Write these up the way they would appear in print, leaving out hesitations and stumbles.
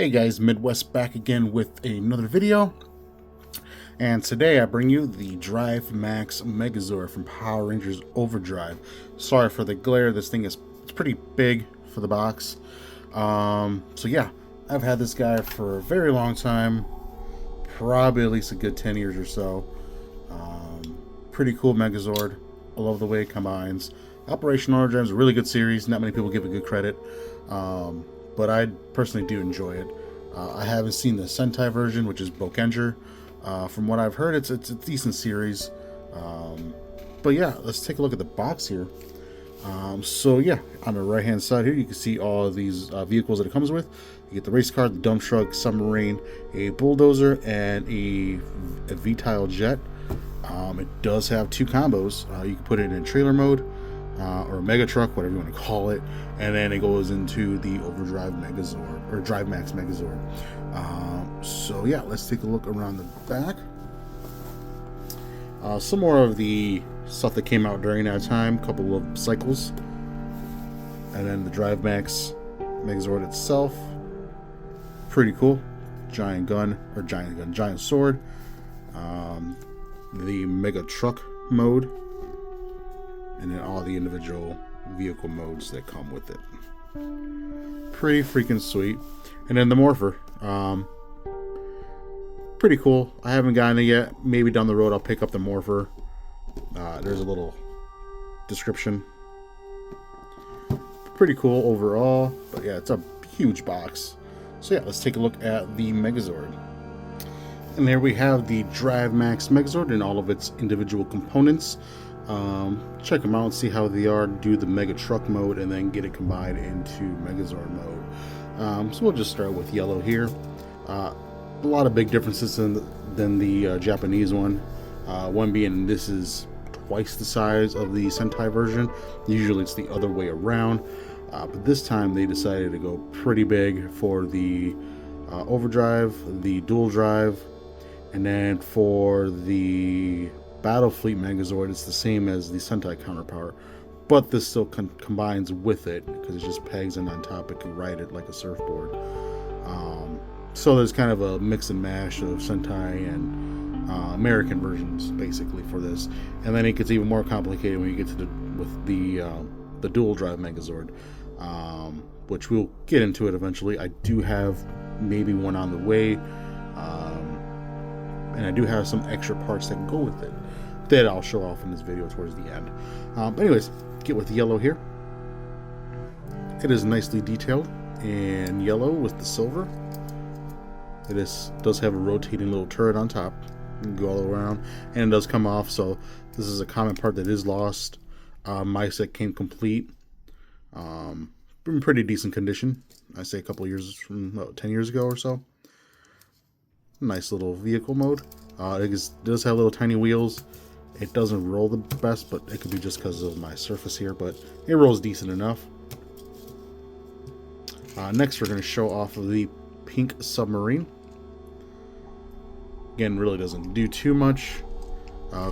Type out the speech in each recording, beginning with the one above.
Hey guys, Midwest back again with another video, and today I bring you the Drivemax Megazord from Power Rangers Overdrive. Sorry for the glare, this thing is pretty big for the box. So yeah, I've had this guy for a very long time, probably at least a good 10 years or so. Pretty cool Megazord. I love the way it combines. Operation Overdrive is a really good series, not many people give it good credit. But I personally do enjoy it. I haven't seen the Sentai version, which is Bokenger. From what I've heard, it's a decent series. But yeah, let's take a look at the box here. So yeah, on the right hand side here, you can see all of these vehicles that it comes with. You get the race car, the dump truck, submarine, a bulldozer, and a VTOL jet. It does have two combos. You can put it in trailer mode, or mega truck, whatever you want to call it, and then it goes into the Overdrive Megazord or Drivemax Megazord. So yeah, let's take a look around the back. Some more of the stuff that came out during that time, a couple of cycles, and then the Drivemax Megazord itself. Pretty cool. Giant sword. The mega truck mode, and then all the individual vehicle modes that come with it. Pretty freaking sweet. And then the morpher, pretty cool. I haven't gotten it yet. Maybe down the road I'll pick up the morpher. There's a little description. Pretty cool overall, but yeah, it's a huge box. So yeah, let's take a look at the Megazord. And there we have the Drivemax Megazord and all of its individual components. Check them out and see how they are. Do the mega truck mode and then get it combined into Megazord mode. So we'll just start with yellow here. A lot of big differences than the Japanese one. One being this is twice the size of the Sentai version. Usually it's the other way around. But this time they decided to go pretty big for the Overdrive, the dual drive, and then for the Battle Fleet Megazord, it's the same as the Sentai counterpart, but this still combines with it because it's just pegs, and on top it can ride it like a surfboard. So there's kind of a mix and mash of Sentai and American versions basically for this, and then it gets even more complicated when you get to the dual drive Megazord, which we'll get into it eventually. I do have maybe one on the way. And I do have some extra parts that can go with it that I'll show off in this video towards the end. But anyways, get with the yellow here. It is nicely detailed in yellow with the silver. It does have a rotating little turret on top. You can go all around, and it does come off. So this is a common part that is lost. My set came complete. In pretty decent condition. I say a couple of years from 10 years ago or so. Nice little vehicle mode. It does have little tiny wheels. It doesn't roll the best, but it could be just because of my surface here, but it rolls decent enough. Next we're going to show off the pink submarine. Again, really doesn't do too much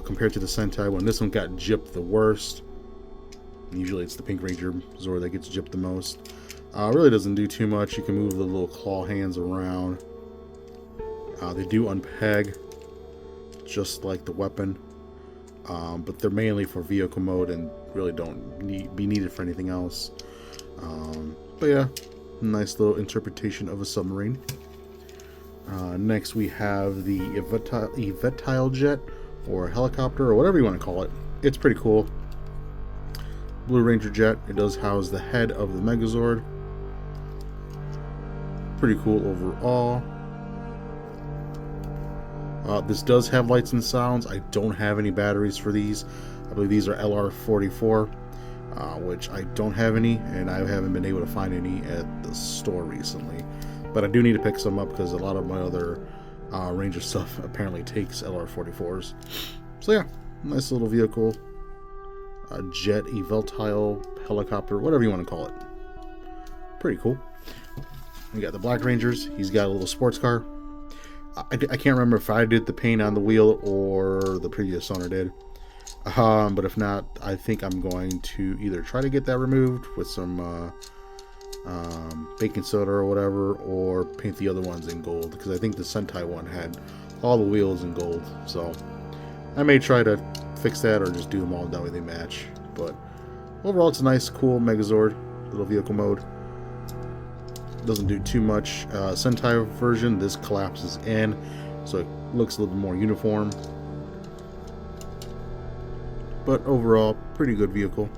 compared to the Sentai one. This one got gypped the worst. Usually it's the Pink Ranger Zord that gets gypped the most. Really doesn't do too much. You can move the little claw hands around. They do unpeg, just like the weapon, but they're mainly for vehicle mode and really don't be needed for anything else. But yeah, nice little interpretation of a submarine. Next we have the VTOL jet, or helicopter, or whatever you want to call it. It's pretty cool. Blue Ranger jet. It does house the head of the Megazord. Pretty cool overall. This does have lights and sounds. I don't have any batteries for these. I believe these are LR44, which I don't have any, and I haven't been able to find any at the store recently. But I do need to pick some up because a lot of my other Ranger stuff apparently takes LR44s. So yeah, nice little vehicle. Jet, VTOL, helicopter, whatever you want to call it. Pretty cool. We got the Black Rangers. He's got a little sports car. I can't remember if I did the paint on the wheel or the previous owner did. But if not, I think I'm going to either try to get that removed with some baking soda or whatever, or paint the other ones in gold, because I think the Sentai one had all the wheels in gold. So I may try to fix that or just do them all that way they match. But overall, it's a nice, cool Megazord, little vehicle mode. Doesn't do too much. Sentai version, this collapses in, so it looks a little bit more uniform. But overall, pretty good vehicle.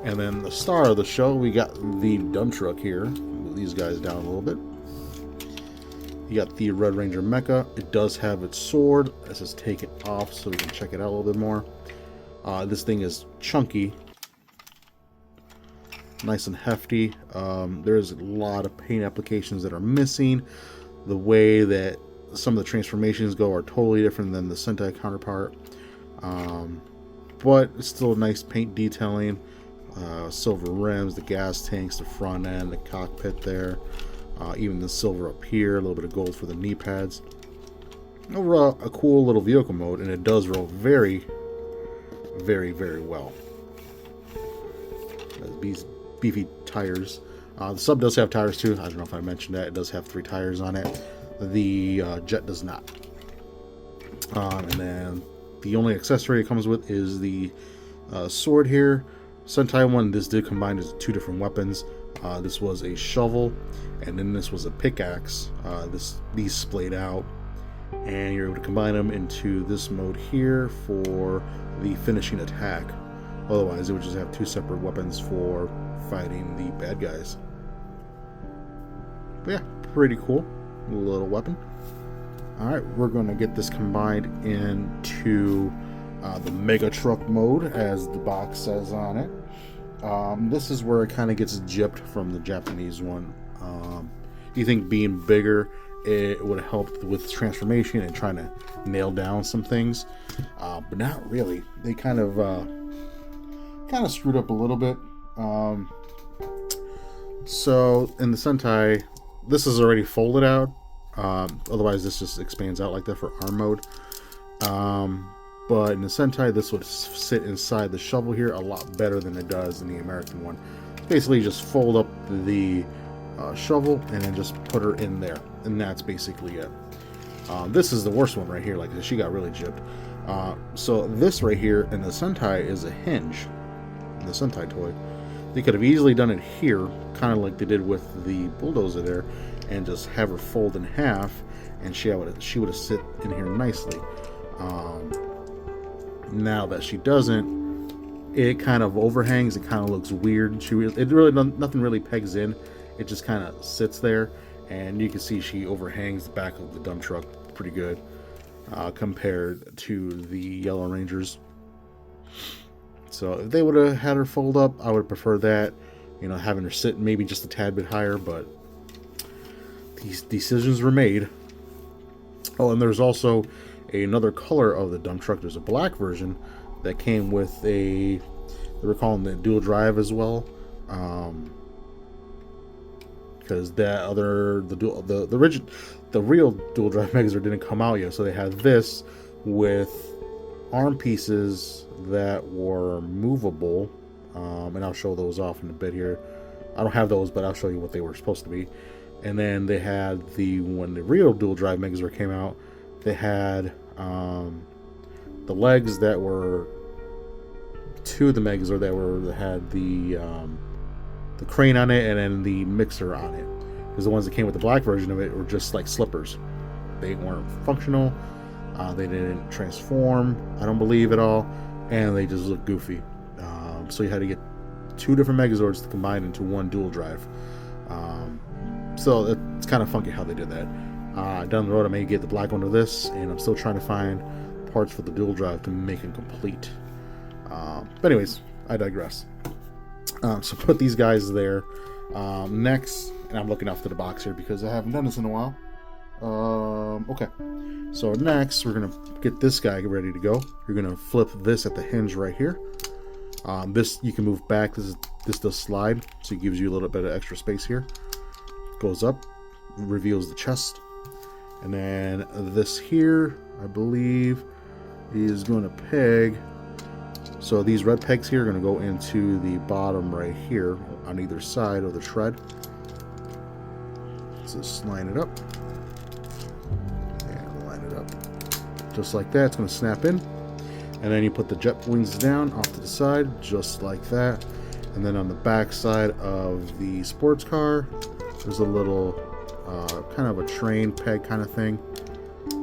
And then the star of the show, we got the dump truck here. Move these guys down a little bit. You got the Red Ranger Mecha. It does have its sword. Let's just take it off so we can check it out a little bit more. This thing is chunky. Nice and hefty. There's a lot of paint applications that are missing. The way that some of the transformations go are totally different than the Sentai counterpart. But it's still nice paint detailing. Silver rims, the gas tanks, the front end, the cockpit there. Even the silver up here, a little bit of gold for the knee pads. Overall, a cool little vehicle mode, and it does roll very, very, very well. These beefy tires. The sub does have tires too. I don't know if I mentioned that. It does have 3 tires on it. The jet does not. And then the only accessory it comes with is the sword here. Sentai one, this did combine as 2 different weapons. This was a shovel, and then this was a pickaxe. These splayed out, and you're able to combine them into this mode here for the finishing attack. Otherwise, it would just have 2 separate weapons for fighting the bad guys. But yeah, pretty cool little weapon. Alright, we're going to get this combined into the Mega Truck mode, as the box says on it. This is where it kind of gets gypped from the Japanese one. You think being bigger, it would have helped with transformation and trying to nail down some things, but not really. They kind of screwed up a little bit. So in the Sentai, this is already folded out. Otherwise, this just expands out like that for arm mode. But in the Sentai, this would sit inside the shovel here a lot better than it does in the American one. Basically, you just fold up the shovel and then just put her in there, and that's basically it. This is the worst one right here. Like, she got really gypped. So this right here in the Sentai is a hinge. In the Sentai toy, they could have easily done it here, kind of like they did with the bulldozer there, and just have her fold in half, and she would have sit in here nicely. Now that she doesn't, it kind of overhangs. It kind of looks weird. Nothing really pegs in. It just kind of sits there, and you can see she overhangs the back of the dump truck pretty good compared to the Yellow Rangers. So if they would have had her fold up, I would prefer that. You know, having her sit maybe just a tad bit higher, but these decisions were made. Oh, and there's also another color of the dump truck. There's a black version that came with they were calling the dual drive as well, because the real dual drive Megazord didn't come out yet, so they had this with arm pieces that were movable, and I'll show those off in a bit here. I don't have those, but I'll show you what they were supposed to be. And then they had when the real dual drive Megazord came out, they had the legs that were to the Megazord that had the crane on it, and then the mixer on it. Because the ones that came with the black version of it were just like slippers. They weren't functional. They didn't transform, I don't believe, at all, and they just looked goofy. So you had to get 2 different Megazords to combine into one dual drive. So it's kind of funky how they did that. Down the road, I may get the black one of this, and I'm still trying to find parts for the dual drive to make it complete. But anyways, I digress. So put these guys there. Next, and I'm looking off to the box here because I haven't done this in a while. Okay, so next we're gonna get this guy ready to go. You're gonna flip this at the hinge right here. This you can move back. This does slide, so it gives you a little bit of extra space here. Goes up, reveals the chest, and then this here, I believe, is going to peg So these red pegs here are going to go into the bottom right here on either side of the tread. So just line it up. And line it up. Just like that. It's going to snap in. And then you put the jet wings down off to the side, just like that. And then on the back side of the sports car, there's a little kind of a train peg kind of thing.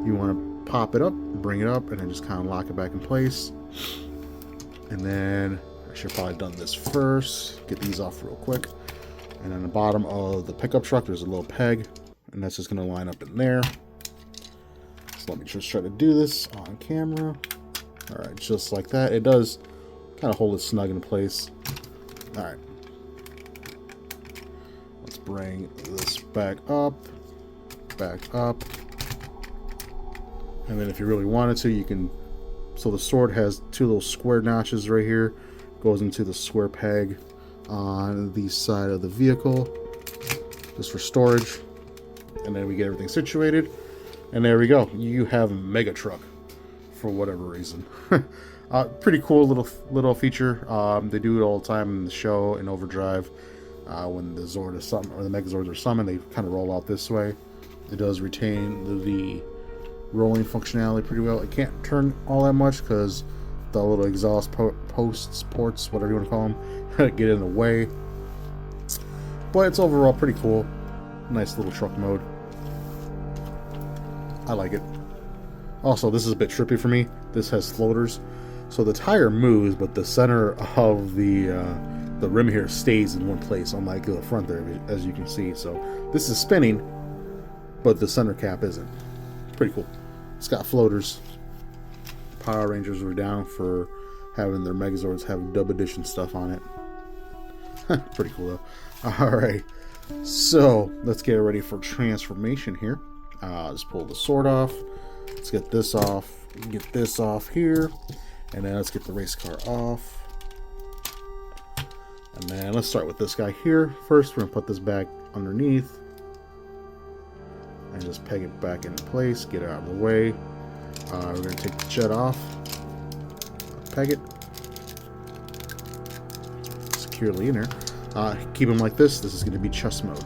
You want to pop it up, bring it up, and then just kind of lock it back in place. And then I should have probably done this first. Get these off real quick. And on the bottom of the pickup truck, there's a little peg, and that's just going to line up in there. So let me just try to do this on camera. All right, just like that. It does kind of hold it snug in place. All right. Let's bring this back up. And then if you really wanted to, you can... So the sword has two little square notches right here. Goes into the square peg on the side of the vehicle. Just for storage. And then we get everything situated. And there we go. You have a mega truck. For whatever reason. Pretty cool little feature. They do it all the time in the show in Overdrive. When the Zord is summoned, or the Megazords are summoned, they kind of roll out this way. It does retain the rolling functionality pretty well. It can't turn all that much because the little exhaust posts, ports, whatever you want to call them, get in the way. But it's overall pretty cool. Nice little truck mode. I like it. Also, this is a bit trippy for me. This has floaters. So the tire moves, but the center of the rim here stays in one place, unlike the front there, as you can see. So this is spinning, but the center cap isn't. Pretty cool. It's got floaters. Power Rangers were down for having their Megazords have dub edition stuff on it. Pretty cool though. Alright, so let's get ready for transformation here. Just pull the sword off. Let's get this off. Get this off here. And then let's get the race car off. And then let's start with this guy here. First, we're going to put this back underneath. And just peg it back into place. Get it out of the way. We're going to take the jet off. Peg it. Securely in there. Keep them like this. This is going to be chest mode.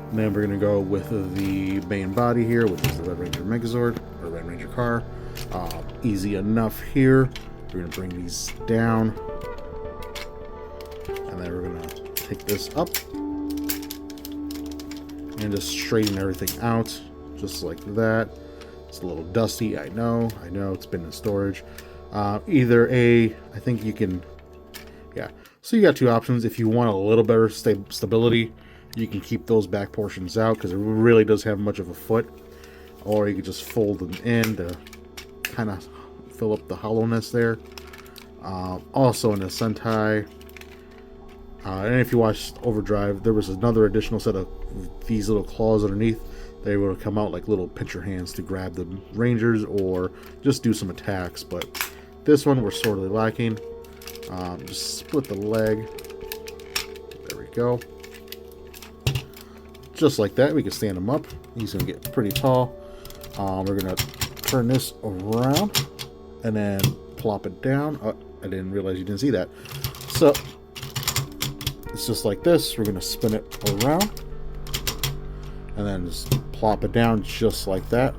And then we're going to go with the main body here, which is the Red Ranger Megazord, or Red Ranger car. Easy enough here. We're going to bring these down. And then we're going to take this up. And just straighten everything out. Just like that. It's a little dusty, I know. It's been in storage. I think you can... Yeah. So you got two options. If you want a little better stability, you can keep those back portions out because it really does have much of a foot. Or you could just fold them in to kind of fill up the hollowness there. Also in the Sentai, and if you watched Overdrive, there was another additional set of these little claws underneath. They would come out like little pincher hands to grab the Rangers or just do some attacks. But this one we're sorely lacking. Just split the leg. There we go. Just like that, we can stand him up. He's going to get pretty tall. We're going to turn this around and then plop it down. Oh, I didn't realize you didn't see that. So it's just like this. We're going to spin it around and then just plop it down just like that.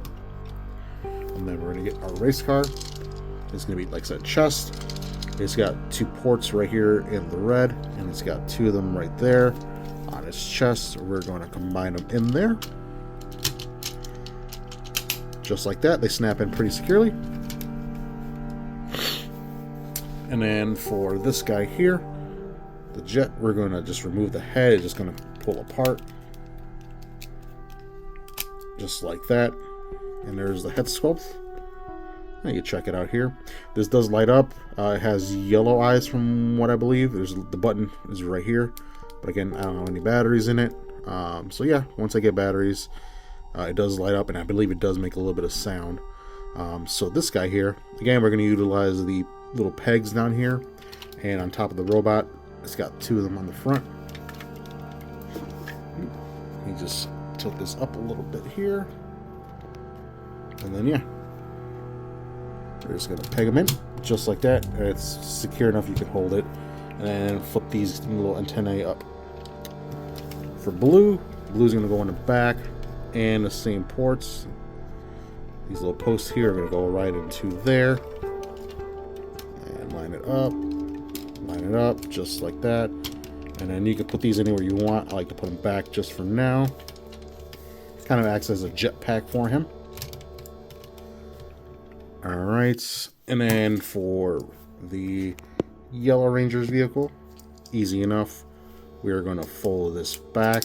And then we're going to get our race car. It's going to be, like I said, chest. It's got two ports right here in the red, and it's got two of them right there on its chest. We're going to combine them in there. Just like that. They snap in pretty securely. And then for this guy here, the jet, we're going to just remove the head. It's just going to pull apart. Just like that. And there's the head sculpt. You can check it out here. This does light up. It has yellow eyes from what I believe. The button is right here. But again, I don't have any batteries in it. So yeah, once I get batteries, it does light up, and I believe it does make a little bit of sound. So this guy here, again, we're going to utilize the little pegs down here. And on top of the robot, it's got two of them on the front. You just tilt this up a little bit here. And then yeah. We're just going to peg them in. just like that. It's secure enough you can hold it, and then flip these little antennae up. For blue, blue's going to go in the back, and the same ports. These little posts here are going to go right into there, and line it up just like that. And then you can put these anywhere you want. I like to put them back just for now. Kind of acts as a jetpack for him. Alright, and then for the Yellow Rangers vehicle, easy enough. We are going to fold this back,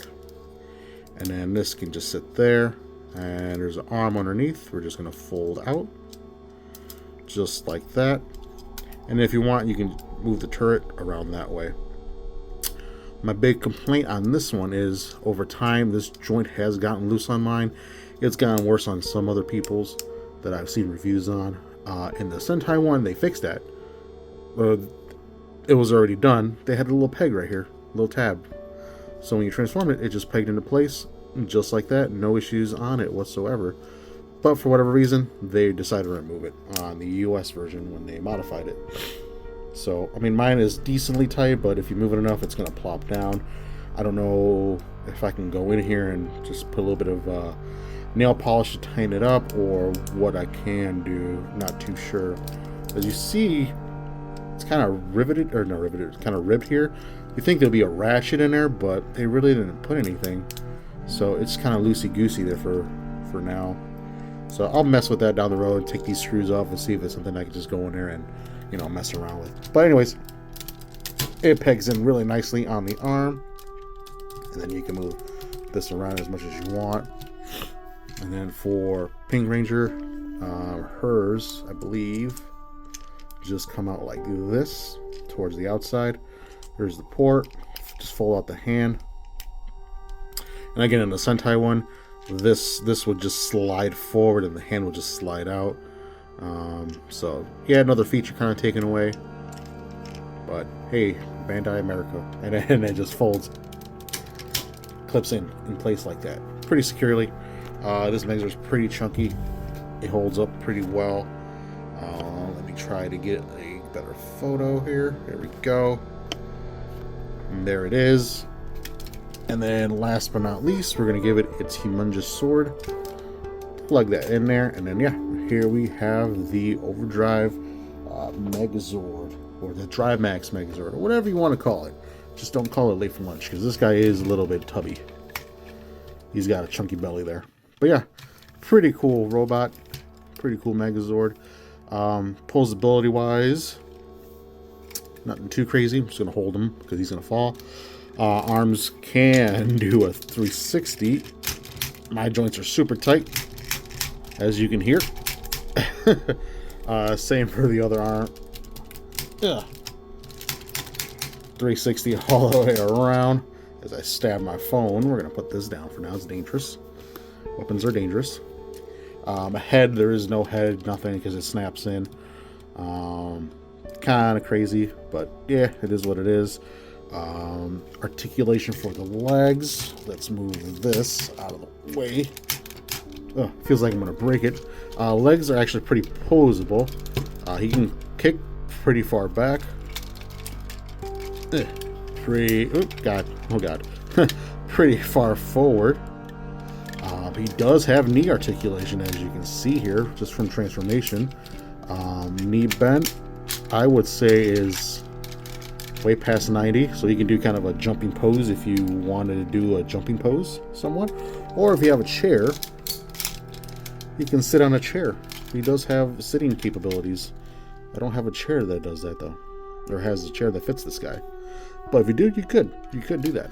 and then this can just sit there, and there's an arm underneath. We're just going to fold out just like that. And if you want, you can move the turret around that way. My big complaint on this one is, over time, this joint has gotten loose on mine. It's gotten worse on some other people's that I've seen reviews on. In the Sentai one, they fixed that. It was already done. They had a little peg right here, a little tab. So when you transform it, it just pegged into place, just like that. No issues on it whatsoever. But for whatever reason, they decided to remove it on the US version when they modified it. So, I mean, mine is decently tight, but if you move it enough, it's going to plop down. I don't know if I can go in here and just put a little bit of nail polish to tighten it up, or what I can do. Not too sure. As you see, it's kind of riveted, or not riveted, it's kind of ribbed here. You think there'll be a ratchet in there, but they really didn't put anything. So it's kind of loosey-goosey there for now. So I'll mess with that down the road, take these screws off, and see if it's something I can just go in there and, you know, mess around with. But anyways, it pegs in really nicely on the arm, and then you can move this around as much as you want. And then for Pink Ranger, hers, I believe, just come out like this towards the outside. There's the port. Just fold out the hand. And again, in the Sentai one, this would just slide forward and the hand would just slide out. So yeah, another feature kind of taken away. But hey, Bandai America, and then it just folds, clips in place like that, pretty securely. This Megazord is pretty chunky. It holds up pretty well. Let me try to get a better photo here. There we go. And there it is. And then last but not least, we're going to give it its humongous sword. Plug that in there. And then, yeah, here we have the Overdrive Megazord, or the Drivemax Megazord, or whatever you want to call it. Just don't call it late for lunch, because this guy is a little bit tubby. He's got a chunky belly there. But yeah, pretty cool robot. Pretty cool Megazord. Posability wise, nothing too crazy. I'm just going to hold him because he's going to fall. Arms can do a 360. My joints are super tight, as you can hear. Same for the other arm. 360 all the way around. As I stab my phone, we're going to put this down for now. It's dangerous. Weapons are dangerous. Head, there is no head, nothing, because it snaps in. Kind of crazy, but yeah, it is what it is. Articulation for the legs. Let's move this out of the way. Oh, feels like I'm going to break it. Legs are actually pretty posable. He can kick pretty far back. Pretty far forward. He does have knee articulation, as you can see here, just from transformation. Knee bend, I would say, is way past 90, so he can do kind of a jumping pose if you wanted to do a jumping pose somewhat. Or if you have a chair, you can sit on a chair. He does have sitting capabilities. I don't have a chair that does that, though, or has a chair that fits this guy. But if you do, you could do that.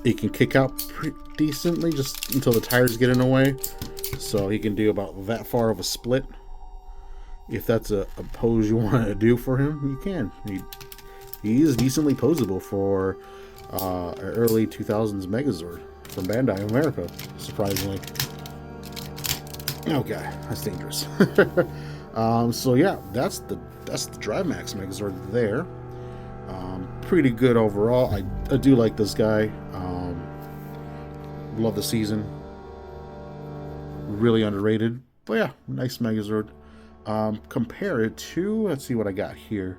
He can kick out pretty decently, just until the tires get in the way. So he can do about that far of a split. If that's a pose you want to do for him, you can. He is decently posable for an early 2000s Megazord from Bandai America, surprisingly. Okay, that's dangerous. So yeah, that's the Drivemax Megazord there. Pretty good overall. I do like this guy. Love the season. Really underrated, but yeah, nice Megazord. compare it to, let's see what I got here.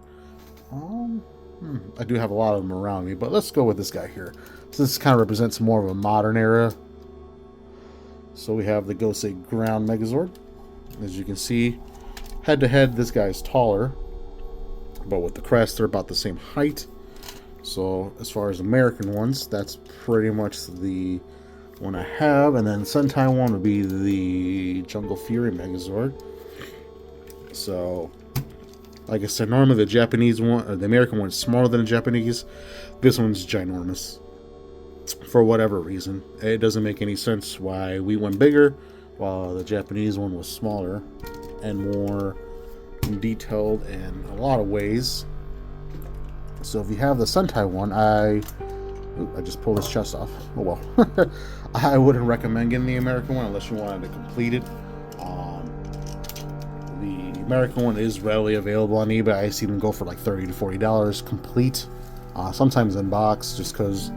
I do have a lot of them around me, but let's go with this guy here. So this kind of represents more of a modern era. So we have the Dozer Ground Megazord. As you can see, head to head, this guy's taller, but with the crest, they're about the same height. So as far as American ones, that's pretty much the one I have. And then Sentai one would be the Jungle Fury Megazord. So, like I said, normally the Japanese one, or the American one, is smaller than the Japanese. This one's ginormous. For whatever reason, it doesn't make any sense why we went bigger while the Japanese one was smaller and more detailed in a lot of ways. So if you have the Sentai one, I just pulled his chest off. Oh well. I wouldn't recommend getting the American one unless you wanted to complete it. The American one is readily available on eBay. I see them go for like $30 to $40 complete. Sometimes in box, just because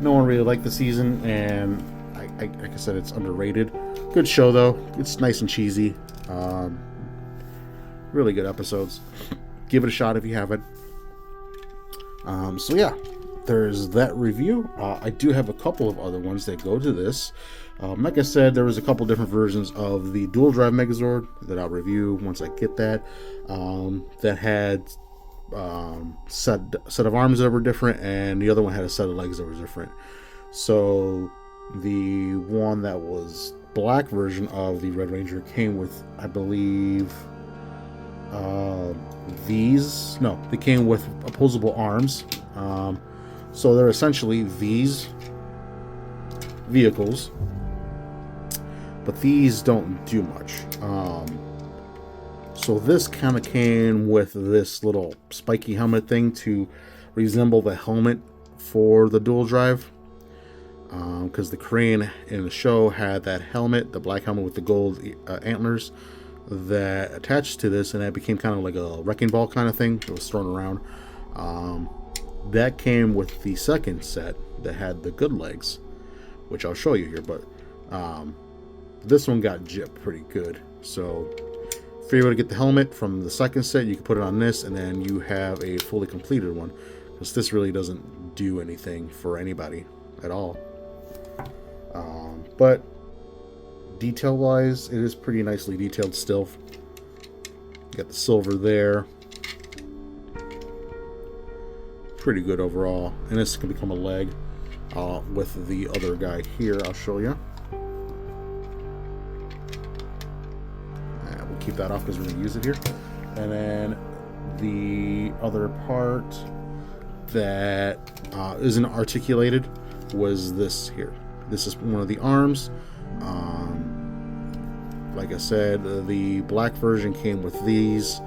no one really liked the season, and like I said, it's underrated. Good show though. It's nice and cheesy. Really good episodes. Give it a shot if you haven't. So yeah, there's that review. I do have a couple of other ones that go to this. Like I said, there was a couple different versions of the dual drive Megazord that I'll review once I get that. That had set of arms that were different, and the other one had a set of legs that were different. So the one that was black version of the Red Ranger came with, I believe, they came with opposable arms. So they're essentially these vehicles, but these don't do much. So this kind of came with this little spiky helmet thing to resemble the helmet for the dual drive, because the Korean in the show had that helmet, the black helmet with the gold antlers that attached to this, and that became kind of like a wrecking ball kind of thing that was thrown around. That came with the second set that had the good legs, which I'll show you here, but this one got gypped pretty good. So if you're able to get the helmet from the second set, you can put it on this, and then you have a fully completed one, because this really doesn't do anything for anybody at all. But detail wise, it is pretty nicely detailed still. You got the silver there. Pretty good overall. And this can become a leg with the other guy here. I'll show you. We'll keep that off because we're going to use it here. And then the other part that isn't articulated was this here. This is one of the arms. Like I said, the black version came with these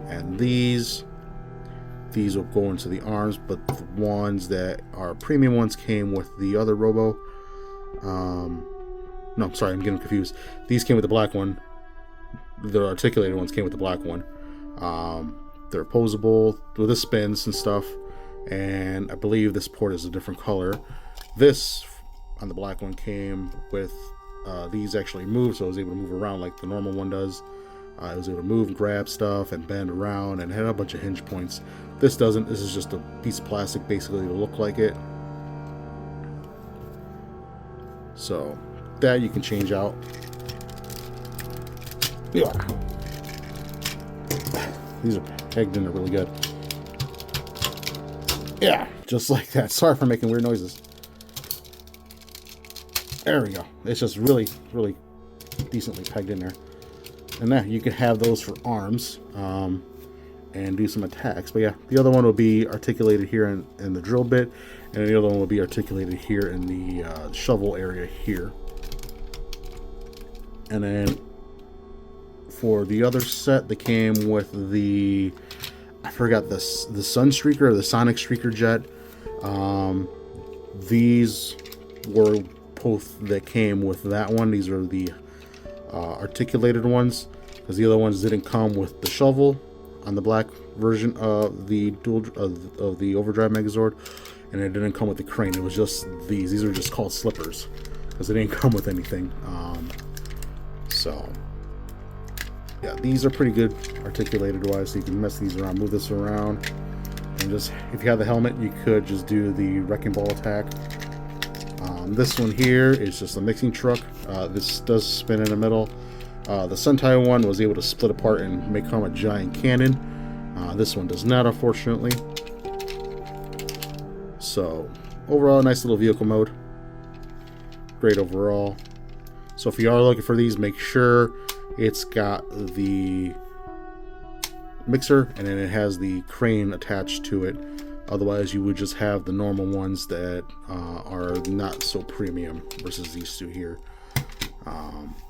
and these. These will go into the arms, but the ones that are premium ones came with the other Robo. No, sorry, I'm getting confused. These came with the black one. The articulated ones came with the black one. They're opposable with the spins and stuff. And I believe this port is a different color. This on the black one came with these actually move, so I was able to move around like the normal one does. I was able to move, grab stuff, and bend around, and had a bunch of hinge points. This doesn't. This is just a piece of plastic, basically, to look like it. So that you can change out. Yeah. These are pegged in there really good. Yeah, just like that. Sorry for making weird noises. There we go. It's just really, really decently pegged in there. And then you can have those for arms and do some attacks. But yeah, the other one will be articulated here in the drill bit, and the other one will be articulated here in the shovel area here. And then for the other set that came with the, I forgot the Sun Streaker or the Sonic Streaker jet. These were both that came with that one. These are the articulated ones, because the other ones didn't come with the shovel on the black version of the of the Overdrive Megazord, and it didn't come with the crane. It was just these. These are just called slippers because they didn't come with anything. So Yeah, these are pretty good articulated wise, so you can mess these around, move this around, and just, if you have the helmet, you could just do the wrecking ball attack. This one here is just a mixing truck. This does spin in the middle. The Sentai one was able to split apart and become a giant cannon. This one does not, unfortunately. So overall, nice little vehicle mode. Great overall. So if you are looking for these, make sure it's got the mixer and then it has the crane attached to it. Otherwise, you would just have the normal ones that are not so premium versus these two here.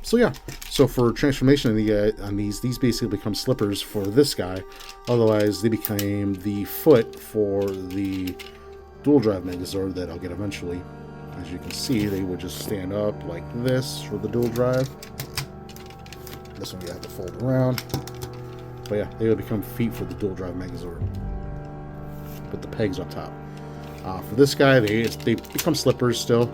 So yeah, so for transformation on these basically become slippers for this guy. Otherwise, they became the foot for the dual drive Megazord that I'll get eventually. As you can see, they would just stand up like this for the dual drive. This one you have to fold around. But yeah, they would become feet for the dual drive Megazord. Put the pegs up top. For this guy, they become slippers still,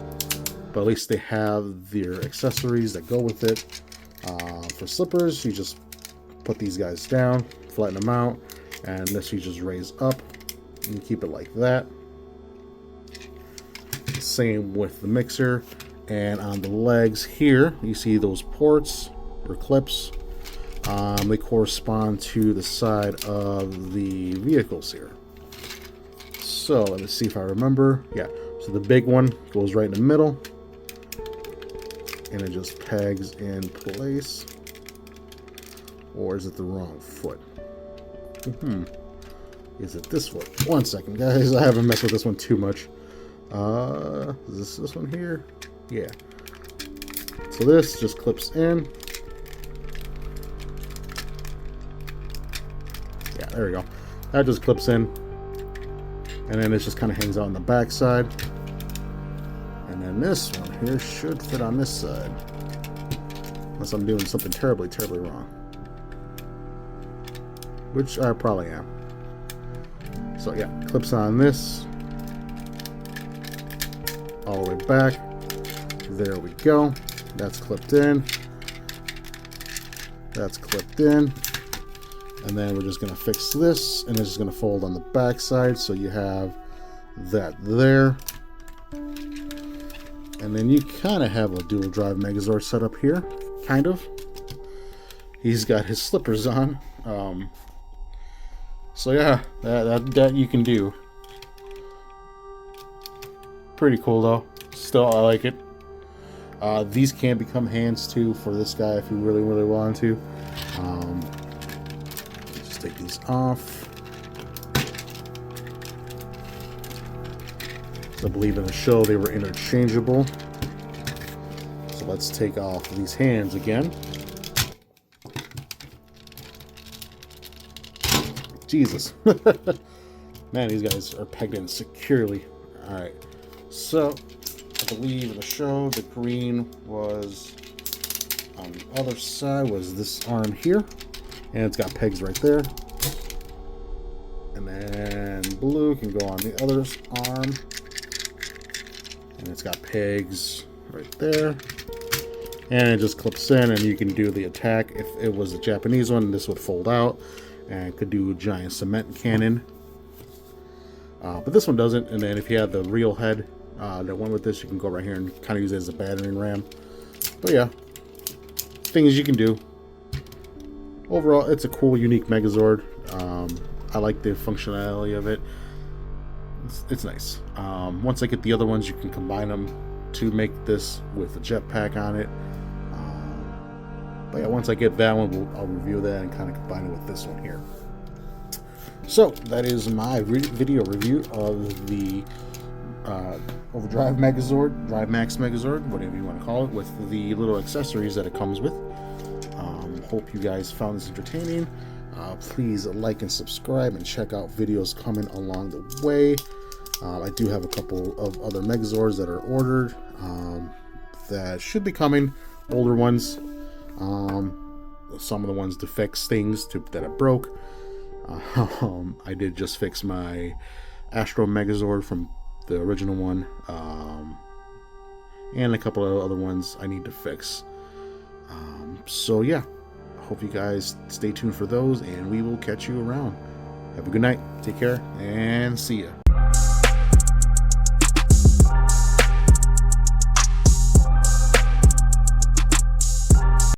but at least they have their accessories that go with it. For slippers, you just put these guys down, flatten them out, and this you just raise up and keep it like that. Same with the mixer. And on the legs here, you see those ports or clips. They correspond to the side of the vehicles here. So let me see if I remember. Yeah, so the big one goes right in the middle, and it just pegs in place. Or is it the wrong foot? Is it this foot? One second, guys. I haven't messed with this one too much. Is this one here? Yeah. So this just clips in. Yeah, there we go. That just clips in. And then it just kind of hangs out on the back side. And then this one here should fit on this side. Unless I'm doing something terribly, terribly wrong. Which I probably am. So yeah, clips on this. All the way back. There we go. That's clipped in. That's clipped in. And then we're just going to fix this, and it's just going to fold on the back side, so you have that there. And then you kind of have a dual drive Megazord set up here, kind of. He's got his slippers on. So yeah, that you can do. Pretty cool though. Still, I like it. These can become hands too for this guy if you really, really want to. Just take these off. I believe in the show they were interchangeable. So let's take off these hands again. Jesus. Man, these guys are pegged in securely. Alright. So, I believe in the show, the green was on the other side, was this arm here. And it's got pegs right there. And then blue can go on the other arm. And it's got pegs right there. And it just clips in, and you can do the attack. If it was a Japanese one, this would fold out and could do a giant cement cannon. But this one doesn't. And then if you have the real head that went with this, you can go right here and kind of use it as a battering ram. But yeah, things you can do. Overall, it's a cool, unique Megazord. I like the functionality of it. It's nice. Once I get the other ones, you can combine them to make this with a jetpack on it. But yeah, once I get that one, I'll review that and kind of combine it with this one here. So that is my video review of the Overdrive Megazord, Drivemax Megazord, whatever you want to call it, with the little accessories that it comes with. Hope you guys found this entertaining. Please like and subscribe and check out videos coming along the way. I do have a couple of other Megazords that are ordered that should be coming, older ones. Some of the ones to fix things that I broke. I did just fix my Astro Megazord from the original one, and a couple of other ones I need to fix. So yeah, hope you guys stay tuned for those, and we will catch you around. Have a good night. Take care, and see ya.